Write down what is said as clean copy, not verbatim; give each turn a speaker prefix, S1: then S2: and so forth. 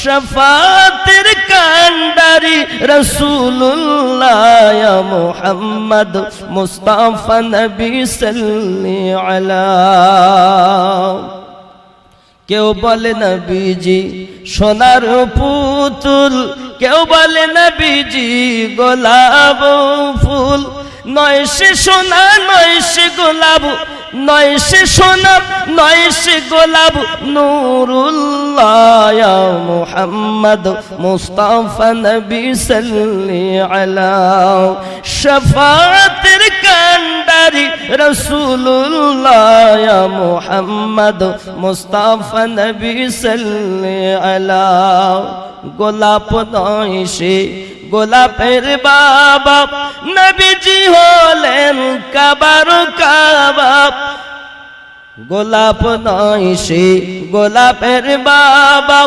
S1: শাফাতের কান্ডারি রাসূলুল্লাহ ইয়া মুহাম্মদ মুস্তাফা নবী সাল্লি আলা। কেউ বলে নবীজি সোনার পুতুল, কেউ বলে নবীজি গোলাপ ফুল, নয় সে সোনা নয় সে গোলাপ, নয় সে সোনা নয় সে গোলাপ, নূরুল্লাহ ইয়া মুহাম্মদ মুস্তাফা নবী সাল্লি আলা। শাফাতের কান্ডারি রাসূলুল্লাহ ইয়া মুহাম্মদ মুস্তাফা নবী সাল্লি আলা। গোলাপ নয় সে গোলাপের বাবা, নবীজি হলেন কাবার কাবা। গোলাপ নয় সে গোলাপের বাবা,